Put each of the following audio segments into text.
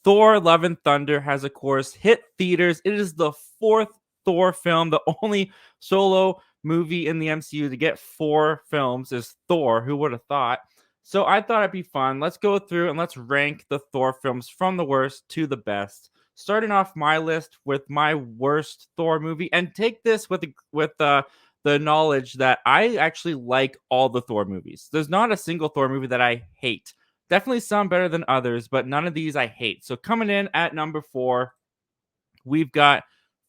Thor Love and Thunder has, of course, hit theaters. It is the fourth Thor film. The only solo movie in the MCU to get four films is Thor. Who would have thought? So I thought it'd be fun. Let's go through and let's rank the Thor films from the worst to the best. Starting off my list with my worst Thor movie, and take this with the knowledge that I actually like all the Thor movies. There's not a single Thor movie that I hate. Definitely some better than others, but none of these I hate. So coming in at number 4, we've got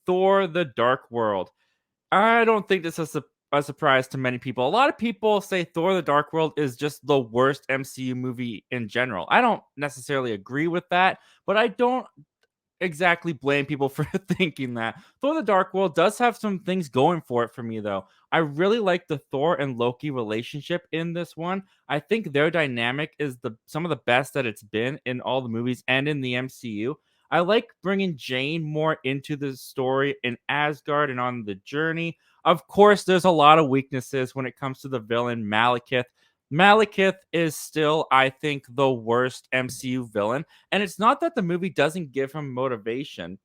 Thor: The Dark World. I don't think this is a surprise to many people. A lot of people say Thor: The Dark World is just the worst MCU movie in general. I don't necessarily agree with that, but I don't exactly blame people for thinking that. Thor: The Dark World does have some things going for it for me, though. I really like the Thor and Loki relationship in this one. I think their dynamic is the some of the best that it's been in all the movies and in the MCU. I like bringing Jane more into the story in Asgard and on the journey. Of course, there's a lot of weaknesses when it comes to the villain Malekith. Malekith is still, I think, the worst MCU villain. And it's not that the movie doesn't give him motivation.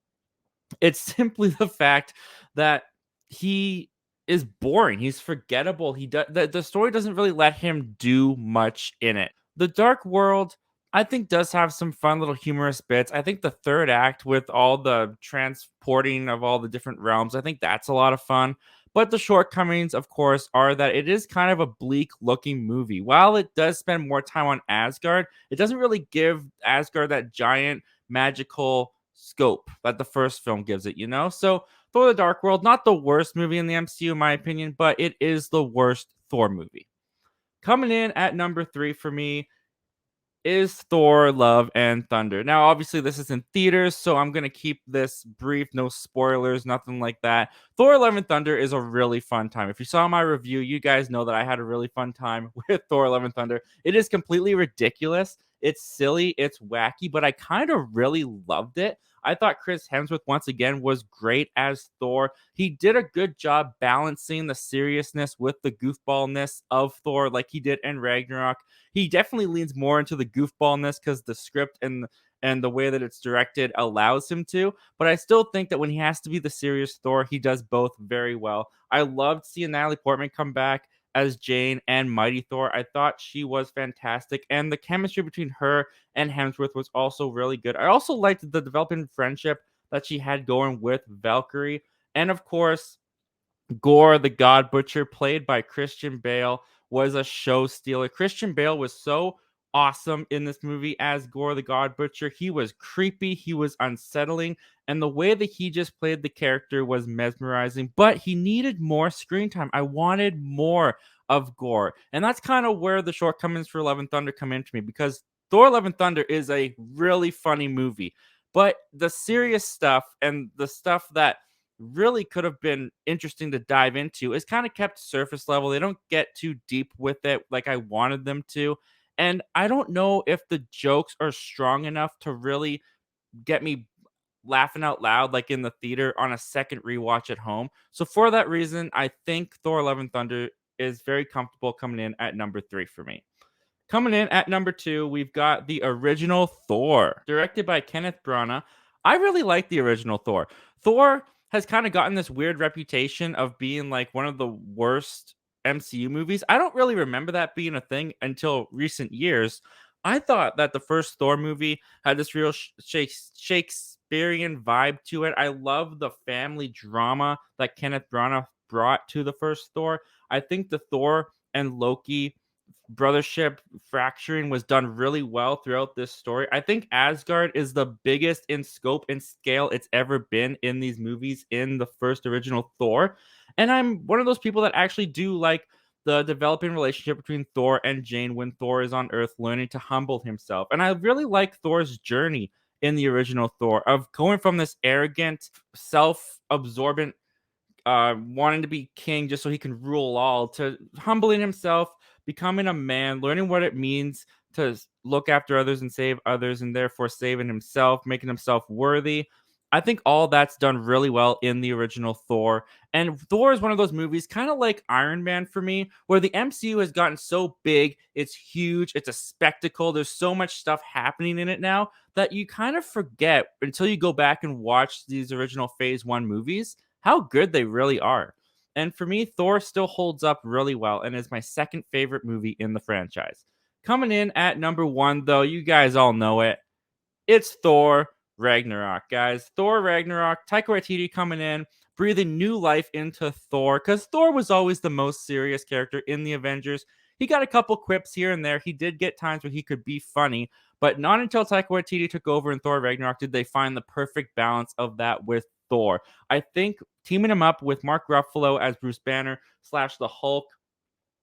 It's simply the fact that he is boring. He's forgettable. The story doesn't really let him do much in it. The Dark World, I think, does have some fun little humorous bits. I think the third act with all the transporting of all the different realms, I think that's a lot of fun. But the shortcomings, of course, are that it is kind of a bleak looking movie. While it does spend more time on Asgard, it doesn't really give Asgard that giant magical scope that the first film gives it, you know? So Thor: The Dark World, not the worst movie in the MCU in my opinion, but it is the worst Thor movie. Coming in at number 3 for me is Thor: Love and Thunder. Now, obviously, this is in theaters, so I'm gonna keep this brief, no spoilers, nothing like that. Thor: Love and Thunder is a really fun time. If you saw my review, you guys know that I had a really fun time with Thor: Love and Thunder. It is completely ridiculous. It's silly, it's wacky, but I kind of really loved it. I thought Chris Hemsworth once again was great as Thor. He did a good job balancing the seriousness with the goofballness of Thor, like he did in Ragnarok. He definitely leans more into the goofballness because the script and the way that it's directed allows him to. But I still think that when he has to be the serious Thor, he does both very well. I loved seeing Natalie Portman come back as Jane and Mighty Thor. I thought she was fantastic, and the chemistry between her and Hemsworth was also really good. I also liked the developing friendship that she had going with Valkyrie, and of course, Gore the God Butcher, played by Christian Bale, was a show stealer. Christian Bale was so awesome in this movie as Gore the God Butcher. He was creepy, he was unsettling, and the way that he just played the character was mesmerizing, but he needed more screen time. I wanted more of Gore. And that's kind of where the shortcomings for Love and Thunder come into me because Thor Love and Thunder is a really funny movie. But the serious stuff and the stuff that really could have been interesting to dive into is kind of kept surface level. They don't get too deep with it like I wanted them to. And I don't know if the jokes are strong enough to really get me laughing out loud like in the theater on a second rewatch at home. So for that reason, I think Thor: Love and Thunder is very comfortable coming in at number 3 for me. Coming in at number 2, we've got the original Thor, directed by Kenneth Branagh. I really like the original Thor. Thor has kind of gotten this weird reputation of being like one of the worst MCU movies. I don't really remember that being a thing until recent years. I thought that the first Thor movie had this real Shakespearean vibe to it. I love the family drama that Kenneth Branagh brought to the first Thor. I think the Thor and Loki brothership fracturing was done really well throughout this story. I think Asgard is the biggest in scope and scale it's ever been in these movies in the first original Thor. And I'm one of those people that actually do like the developing relationship between Thor and Jane when Thor is on Earth learning to humble himself. And I really like Thor's journey in the original Thor of going from this arrogant, self-absorbent wanting to be king just so he can rule all, to humbling himself, becoming a man, learning what it means to look after others and save others, and therefore saving himself, making himself worthy. I think all that's done really well in the original Thor. And Thor is one of those movies, kind of like Iron Man for me, where the MCU has gotten so big, it's huge, it's a spectacle. There's so much stuff happening in it now that you kind of forget until you go back and watch these original Phase 1 movies how good they really are. And for me, Thor still holds up really well and is my second favorite movie in the franchise. Coming in at number one, though, you guys all know it. It's Thor Ragnarok, guys. Thor Ragnarok, Taika Waititi coming in, breathing new life into Thor, because Thor was always the most serious character in the Avengers. He got a couple quips here and there. He did get times where he could be funny, but not until Taika Waititi took over in Thor Ragnarok did they find the perfect balance of that with Thor. I think teaming him up with Mark Ruffalo as Bruce Banner slash the Hulk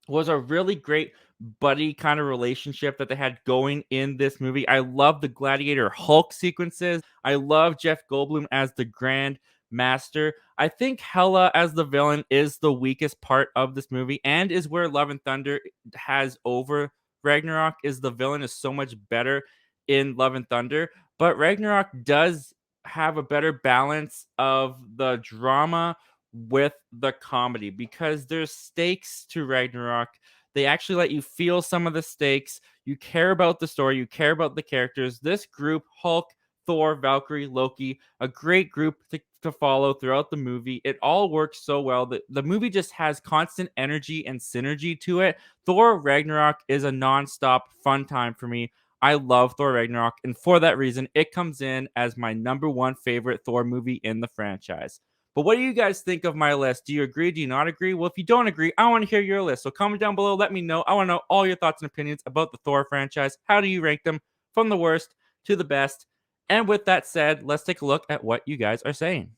was a really great buddy kind of relationship that they had going in this movie. I love the Gladiator Hulk sequences. I love Jeff Goldblum as the Grand Master. I think Hela as the villain is the weakest part of this movie and is where Love and Thunder has over Ragnarok is the villain is so much better in Love and Thunder, but Ragnarok does have a better balance of the drama with the comedy because there's stakes to Ragnarok. They actually let you feel some of the stakes. You care about the story, you care about the characters. This group, Hulk, Thor, Valkyrie, Loki, a great group to follow throughout the movie. It all works so well. The movie just has constant energy and synergy to it. Thor Ragnarok is a nonstop fun time for me. I love Thor Ragnarok, and for that reason, it comes in as my number one favorite Thor movie in the franchise. But what do you guys think of my list? Do you agree? Do you not agree? Well, if you don't agree, I want to hear your list. So comment down below. Let me know. I want to know all your thoughts and opinions about the Thor franchise. How do you rank them from the worst to the best? And with that said, let's take a look at what you guys are saying.